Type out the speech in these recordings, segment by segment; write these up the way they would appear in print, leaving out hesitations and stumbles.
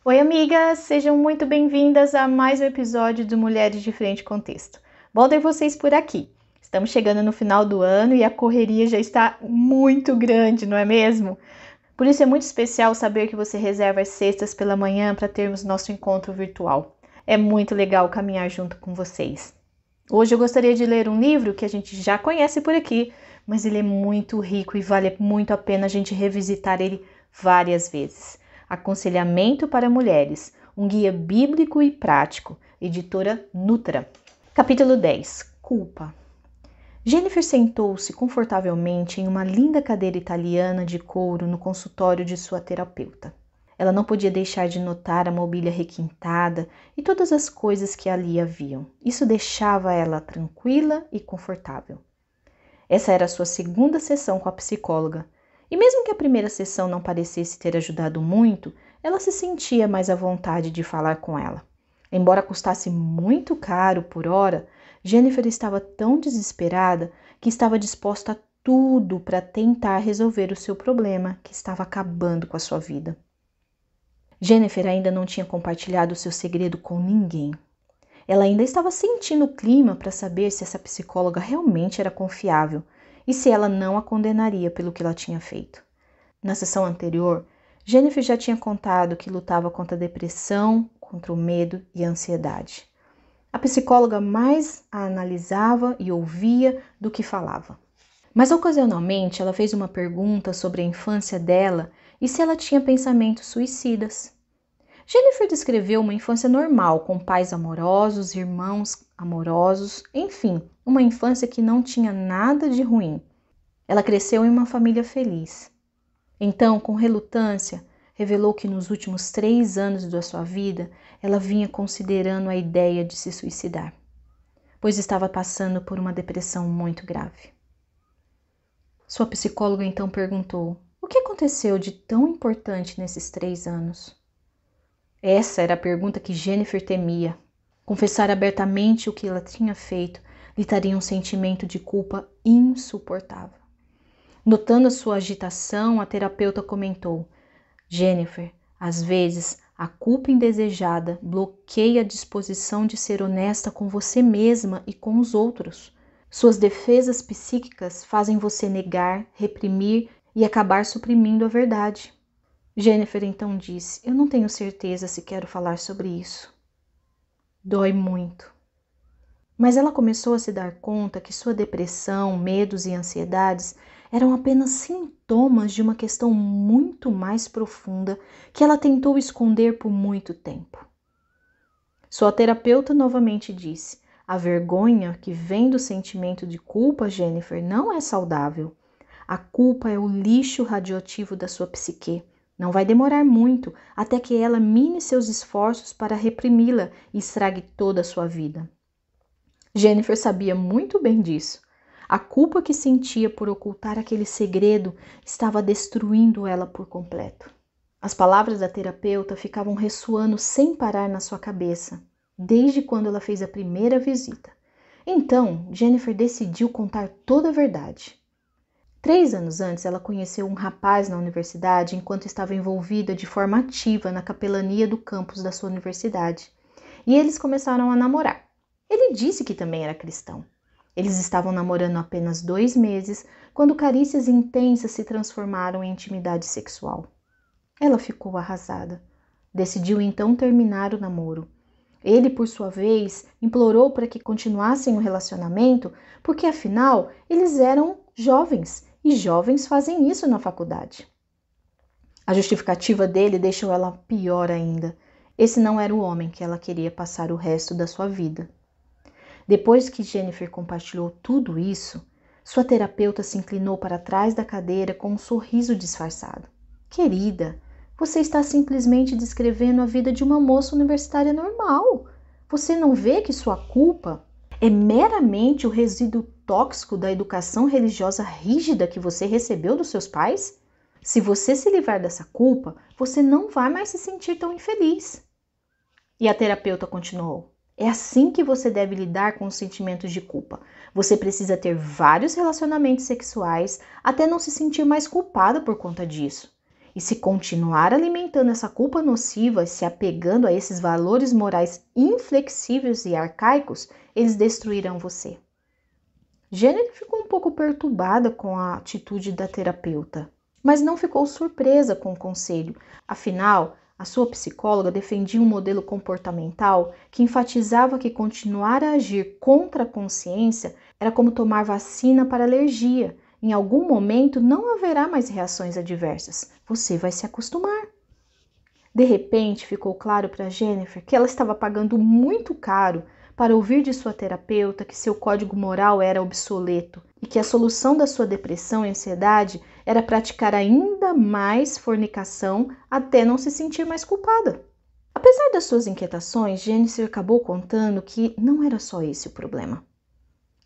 Oi, amigas! Sejam muito bem-vindas a mais um episódio do Mulheres de Diferente Contexto. Bom ter vocês por aqui. Estamos chegando no final do ano e a correria já está muito grande, não é mesmo? Por isso é muito especial saber que você reserva as sextas pela manhã para termos nosso encontro virtual. É muito legal caminhar junto com vocês. Hoje eu gostaria de ler um livro que a gente já conhece por aqui, mas ele é muito rico e vale muito a pena a gente revisitar ele várias vezes. Aconselhamento para Mulheres, um guia bíblico e prático, editora Nutra. Capítulo 10. Culpa. Jennifer sentou-se confortavelmente em uma linda cadeira italiana de couro no consultório de sua terapeuta. Ela não podia deixar de notar a mobília requintada e todas as coisas que ali haviam. Isso deixava ela tranquila e confortável. Essa era a sua segunda sessão com a psicóloga. E mesmo que a primeira sessão não parecesse ter ajudado muito, ela se sentia mais à vontade de falar com ela. Embora custasse muito caro por hora, Jennifer estava tão desesperada que estava disposta a tudo para tentar resolver o seu problema que estava acabando com a sua vida. Jennifer ainda não tinha compartilhado o seu segredo com ninguém. Ela ainda estava sentindo o clima para saber se essa psicóloga realmente era confiável e se ela não a condenaria pelo que ela tinha feito. Na sessão anterior, Jennifer já tinha contado que lutava contra a depressão, contra o medo e a ansiedade. A psicóloga mais a analisava e ouvia do que falava. Mas ocasionalmente ela fez uma pergunta sobre a infância dela e se ela tinha pensamentos suicidas. Jennifer descreveu uma infância normal, com pais amorosos, irmãos amorosos, enfim, uma infância que não tinha nada de ruim. Ela cresceu em uma família feliz. Então, com relutância, revelou que nos últimos 3 anos da sua vida, ela vinha considerando a ideia de se suicidar, pois estava passando por uma depressão muito grave. Sua psicóloga então perguntou: o que aconteceu de tão importante nesses 3 anos? Essa era a pergunta que Jennifer temia. Confessar abertamente o que ela tinha feito lhe traria um sentimento de culpa insuportável. Notando a sua agitação, a terapeuta comentou: Jennifer, às vezes a culpa indesejada bloqueia a disposição de ser honesta com você mesma e com os outros. Suas defesas psíquicas fazem você negar, reprimir e acabar suprimindo a verdade. Jennifer então disse: eu não tenho certeza se quero falar sobre isso. Dói muito. Mas ela começou a se dar conta que sua depressão, medos e ansiedades eram apenas sintomas de uma questão muito mais profunda que ela tentou esconder por muito tempo. Sua terapeuta novamente disse: a vergonha que vem do sentimento de culpa, Jennifer, não é saudável. A culpa é o lixo radioativo da sua psique. Não vai demorar muito até que ela mine seus esforços para reprimi-la e estrague toda a sua vida. Jennifer sabia muito bem disso. A culpa que sentia por ocultar aquele segredo estava destruindo ela por completo. As palavras da terapeuta ficavam ressoando sem parar na sua cabeça, desde quando ela fez a primeira visita. Então, Jennifer decidiu contar toda a verdade. 3 anos antes, ela conheceu um rapaz na universidade enquanto estava envolvida de forma ativa na capelania do campus da sua universidade. E eles começaram a namorar. Ele disse que também era cristão. Eles estavam namorando apenas 2 meses, quando carícias intensas se transformaram em intimidade sexual. Ela ficou arrasada. Decidiu então terminar o namoro. Ele, por sua vez, implorou para que continuassem o relacionamento, porque afinal eles eram jovens. E jovens fazem isso na faculdade. A justificativa dele deixou ela pior ainda. Esse não era o homem que ela queria passar o resto da sua vida. Depois que Jennifer compartilhou tudo isso, sua terapeuta se inclinou para trás da cadeira com um sorriso disfarçado. Querida, você está simplesmente descrevendo a vida de uma moça universitária normal. Você não vê que sua culpa é meramente o resíduo tóxico da educação religiosa rígida que você recebeu dos seus pais? Se você se livrar dessa culpa, você não vai mais se sentir tão infeliz. E a terapeuta continuou: é assim que você deve lidar com os sentimentos de culpa. Você precisa ter vários relacionamentos sexuais até não se sentir mais culpada por conta disso. E se continuar alimentando essa culpa nociva e se apegando a esses valores morais inflexíveis e arcaicos, eles destruirão você. Jennifer ficou um pouco perturbada com a atitude da terapeuta, mas não ficou surpresa com o conselho. Afinal, a sua psicóloga defendia um modelo comportamental que enfatizava que continuar a agir contra a consciência era como tomar vacina para alergia. Em algum momento não haverá mais reações adversas. Você vai se acostumar. De repente, ficou claro para Jennifer que ela estava pagando muito caro para ouvir de sua terapeuta que seu código moral era obsoleto e que a solução da sua depressão e ansiedade era praticar ainda mais fornicação até não se sentir mais culpada. Apesar das suas inquietações, Jennifer acabou contando que não era só esse o problema.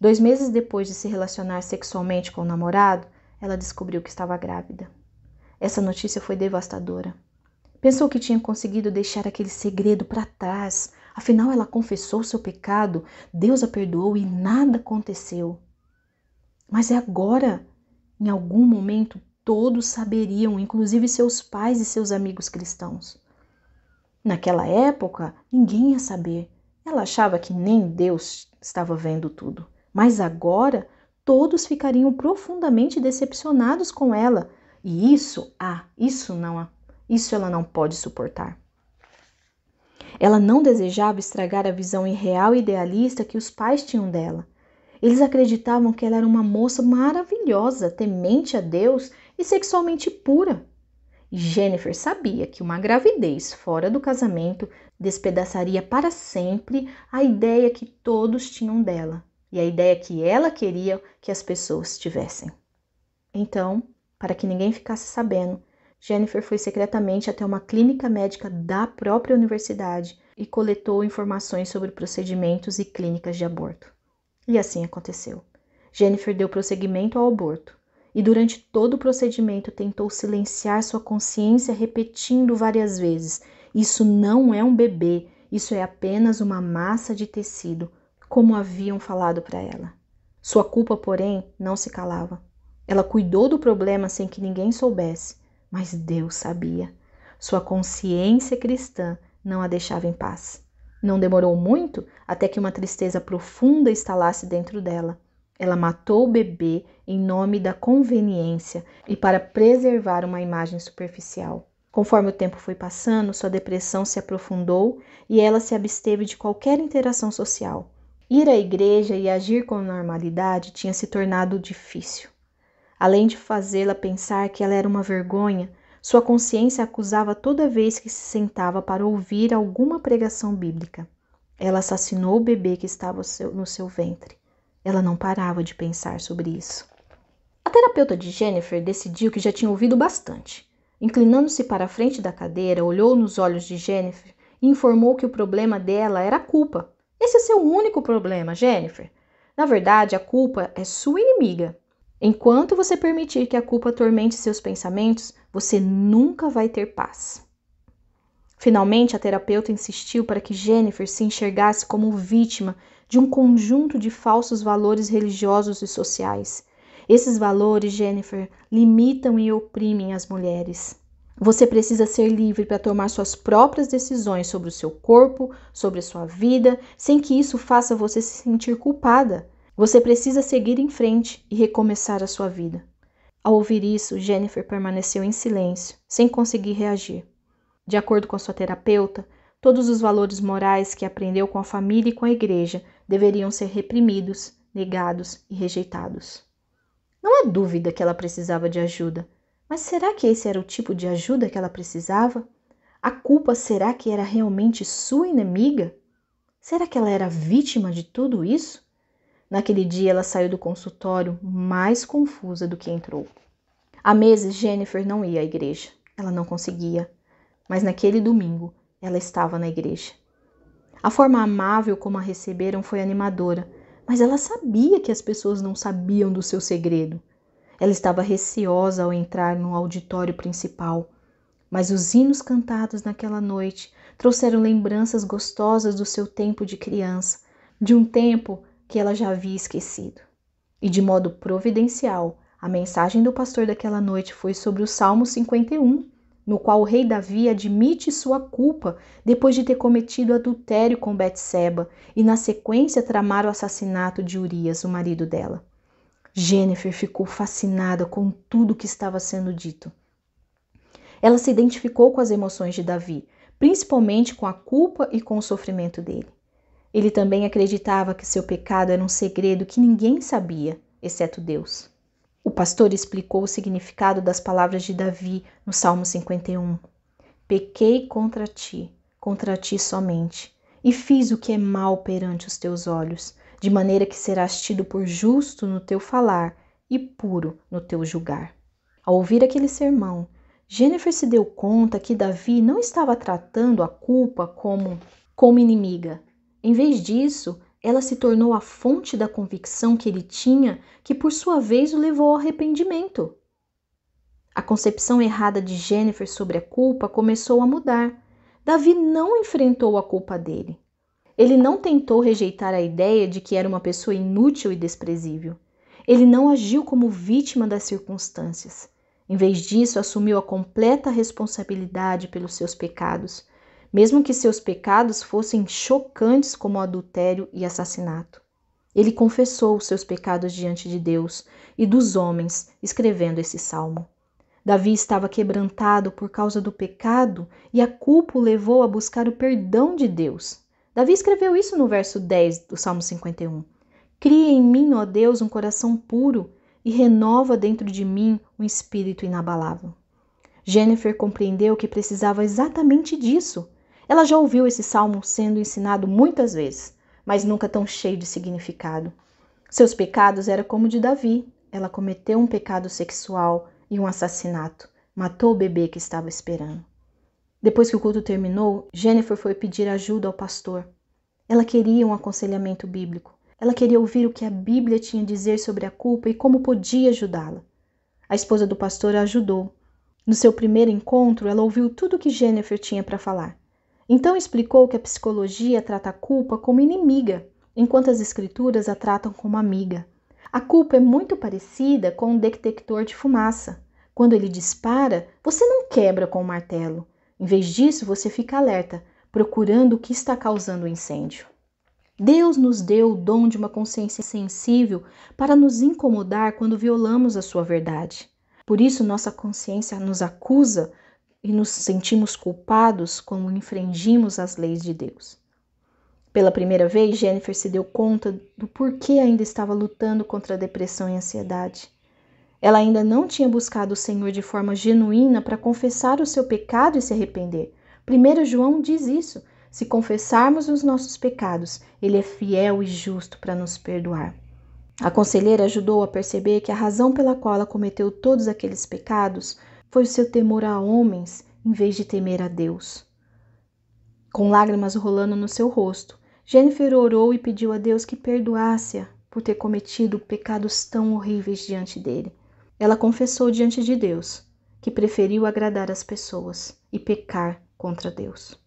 2 meses depois de se relacionar sexualmente com o namorado, ela descobriu que estava grávida. Essa notícia foi devastadora. Pensou que tinha conseguido deixar aquele segredo para trás. Afinal, ela confessou seu pecado, Deus a perdoou e nada aconteceu. Mas é agora. Em algum momento, todos saberiam, inclusive seus pais e seus amigos cristãos. Naquela época, ninguém ia saber. Ela achava que nem Deus estava vendo tudo. Mas agora, todos ficariam profundamente decepcionados com ela. E isso ela não pode suportar. Ela não desejava estragar a visão irreal e idealista que os pais tinham dela. Eles acreditavam que ela era uma moça maravilhosa, temente a Deus e sexualmente pura. E Jennifer sabia que uma gravidez fora do casamento despedaçaria para sempre a ideia que todos tinham dela e a ideia que ela queria que as pessoas tivessem. Então, para que ninguém ficasse sabendo, Jennifer foi secretamente até uma clínica médica da própria universidade e coletou informações sobre procedimentos e clínicas de aborto. E assim aconteceu. Jennifer deu prosseguimento ao aborto e durante todo o procedimento tentou silenciar sua consciência repetindo várias vezes: isso não é um bebê, isso é apenas uma massa de tecido, como haviam falado para ela. Sua culpa, porém, não se calava. Ela cuidou do problema sem que ninguém soubesse, mas Deus sabia. Sua consciência cristã não a deixava em paz. Não demorou muito até que uma tristeza profunda instalasse dentro dela. Ela matou o bebê em nome da conveniência e para preservar uma imagem superficial. Conforme o tempo foi passando, sua depressão se aprofundou e ela se absteve de qualquer interação social. Ir à igreja e agir com normalidade tinha se tornado difícil. Além de fazê-la pensar que ela era uma vergonha, sua consciência a acusava toda vez que se sentava para ouvir alguma pregação bíblica. Ela assassinou o bebê que estava no seu ventre. Ela não parava de pensar sobre isso. A terapeuta de Jennifer decidiu que já tinha ouvido bastante. Inclinando-se para a frente da cadeira, olhou nos olhos de Jennifer e informou que o problema dela era a culpa. Esse é seu único problema, Jennifer. Na verdade, a culpa é sua inimiga. Enquanto você permitir que a culpa atormente seus pensamentos, você nunca vai ter paz. Finalmente, a terapeuta insistiu para que Jennifer se enxergasse como vítima de um conjunto de falsos valores religiosos e sociais. Esses valores, Jennifer, limitam e oprimem as mulheres. Você precisa ser livre para tomar suas próprias decisões sobre o seu corpo, sobre a sua vida, sem que isso faça você se sentir culpada. Você precisa seguir em frente e recomeçar a sua vida. Ao ouvir isso, Jennifer permaneceu em silêncio, sem conseguir reagir. De acordo com sua terapeuta, todos os valores morais que aprendeu com a família e com a igreja deveriam ser reprimidos, negados e rejeitados. Não há dúvida que ela precisava de ajuda, mas será que esse era o tipo de ajuda que ela precisava? A culpa será que era realmente sua inimiga? Será que ela era vítima de tudo isso? Naquele dia ela saiu do consultório mais confusa do que entrou. Há meses Jennifer não ia à igreja, ela não conseguia, mas naquele domingo ela estava na igreja. A forma amável como a receberam foi animadora, mas ela sabia que as pessoas não sabiam do seu segredo. Ela estava receosa ao entrar no auditório principal, mas os hinos cantados naquela noite trouxeram lembranças gostosas do seu tempo de criança, de um tempo que ela já havia esquecido. E de modo providencial, a mensagem do pastor daquela noite foi sobre o Salmo 51. no qual o rei Davi admite sua culpa depois de ter cometido adultério com Betseba e, na sequência, tramar o assassinato de Urias, o marido dela. Jennifer ficou fascinada com tudo que estava sendo dito. Ela se identificou com as emoções de Davi, principalmente com a culpa e com o sofrimento dele. Ele também acreditava que seu pecado era um segredo que ninguém sabia, exceto Deus. O pastor explicou o significado das palavras de Davi no Salmo 51. Pequei contra ti somente, e fiz o que é mal perante os teus olhos, de maneira que serás tido por justo no teu falar e puro no teu julgar. Ao ouvir aquele sermão, Jennifer se deu conta que Davi não estava tratando a culpa como inimiga. Em vez disso, ela se tornou a fonte da convicção que ele tinha, que por sua vez o levou ao arrependimento. A concepção errada de Jennifer sobre a culpa começou a mudar. Davi não enfrentou a culpa dele. Ele não tentou rejeitar a ideia de que era uma pessoa inútil e desprezível. Ele não agiu como vítima das circunstâncias. Em vez disso, assumiu a completa responsabilidade pelos seus pecados, mesmo que seus pecados fossem chocantes como adultério e assassinato. Ele confessou os seus pecados diante de Deus e dos homens, escrevendo esse salmo. Davi estava quebrantado por causa do pecado e a culpa o levou a buscar o perdão de Deus. Davi escreveu isso no verso 10 do Salmo 51. Cria em mim, ó Deus, um coração puro e renova dentro de mim um espírito inabalável. Jennifer compreendeu que precisava exatamente disso. Ela já ouviu esse salmo sendo ensinado muitas vezes, mas nunca tão cheio de significado. Seus pecados eram como o de Davi. Ela cometeu um pecado sexual e um assassinato. Matou o bebê que estava esperando. Depois que o culto terminou, Jennifer foi pedir ajuda ao pastor. Ela queria um aconselhamento bíblico. Ela queria ouvir o que a Bíblia tinha a dizer sobre a culpa e como podia ajudá-la. A esposa do pastor a ajudou. No seu primeiro encontro, ela ouviu tudo o que Jennifer tinha para falar. Então explicou que a psicologia trata a culpa como inimiga, enquanto as escrituras a tratam como amiga. A culpa é muito parecida com um detector de fumaça. Quando ele dispara, você não quebra com o martelo. Em vez disso, você fica alerta, procurando o que está causando o incêndio. Deus nos deu o dom de uma consciência sensível para nos incomodar quando violamos a sua verdade. Por isso, nossa consciência nos acusa e nos sentimos culpados quando infringimos as leis de Deus. Pela primeira vez, Jennifer se deu conta do porquê ainda estava lutando contra a depressão e a ansiedade. Ela ainda não tinha buscado o Senhor de forma genuína para confessar o seu pecado e se arrepender. 1 João diz isso. Se confessarmos os nossos pecados, Ele é fiel e justo para nos perdoar. A conselheira ajudou a perceber que a razão pela qual ela cometeu todos aqueles pecados foi o seu temor a homens, em vez de temer a Deus. Com lágrimas rolando no seu rosto, Jennifer orou e pediu a Deus que perdoasse-a por ter cometido pecados tão horríveis diante dele. Ela confessou diante de Deus que preferiu agradar as pessoas e pecar contra Deus.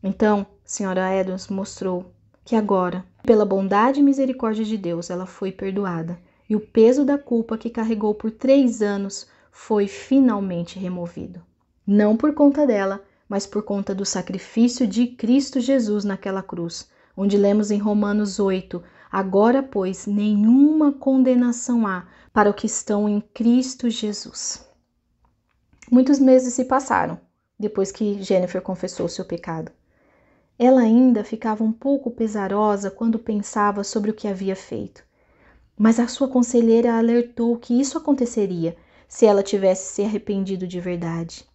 Então, a senhora Adams mostrou que agora, pela bondade e misericórdia de Deus, ela foi perdoada e o peso da culpa que carregou por 3 anos foi finalmente removido. Não por conta dela, mas por conta do sacrifício de Cristo Jesus naquela cruz, onde lemos em Romanos 8, agora, pois, nenhuma condenação há para os que estão em Cristo Jesus. Muitos meses se passaram depois que Jennifer confessou seu pecado. Ela ainda ficava um pouco pesarosa quando pensava sobre o que havia feito. Mas a sua conselheira alertou que isso aconteceria se ela tivesse se arrependido de verdade.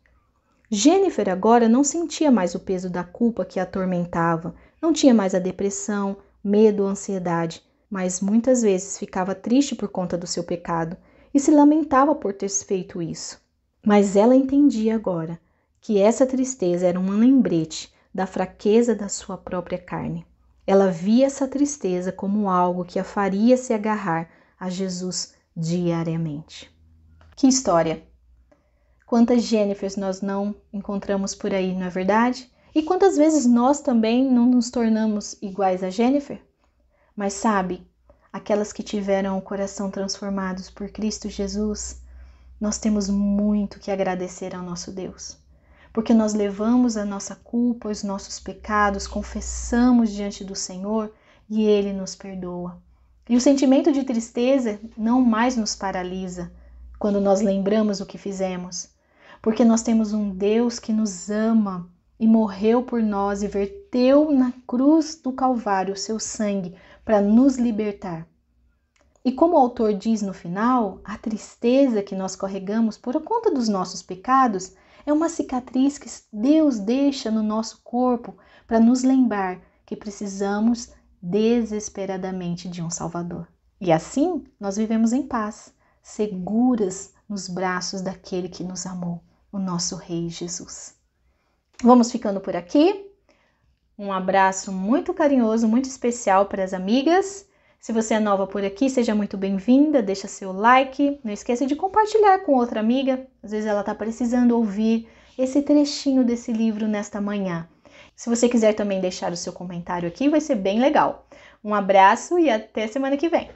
Jennifer agora não sentia mais o peso da culpa que a atormentava, não tinha mais a depressão, medo ou ansiedade, mas muitas vezes ficava triste por conta do seu pecado e se lamentava por ter feito isso. Mas ela entendia agora que essa tristeza era um lembrete da fraqueza da sua própria carne. Ela via essa tristeza como algo que a faria se agarrar a Jesus diariamente. Que história! Quantas Jennifers nós não encontramos por aí, não é verdade? E quantas vezes nós também não nos tornamos iguais a Jennifer? Mas sabe, aquelas que tiveram o coração transformados por Cristo Jesus, nós temos muito que agradecer ao nosso Deus. porque nós levamos a nossa culpa, os nossos pecados, confessamos diante do Senhor e Ele nos perdoa. E o sentimento de tristeza não mais nos paralisa quando nós lembramos o que fizemos, porque nós temos um Deus que nos ama e morreu por nós e verteu na cruz do Calvário o seu sangue para nos libertar. E como o autor diz no final, a tristeza que nós carregamos por conta dos nossos pecados é uma cicatriz que Deus deixa no nosso corpo para nos lembrar que precisamos desesperadamente de um Salvador. E assim nós vivemos em paz, seguras nos braços daquele que nos amou, o nosso Rei Jesus. Vamos ficando por aqui. Um abraço muito carinhoso, muito especial para as amigas. Se você é nova por aqui, seja muito bem-vinda, deixa seu like, não esqueça de compartilhar com outra amiga, às vezes ela está precisando ouvir esse trechinho desse livro nesta manhã. Se você quiser também deixar o seu comentário aqui, vai ser bem legal. Um abraço e até semana que vem!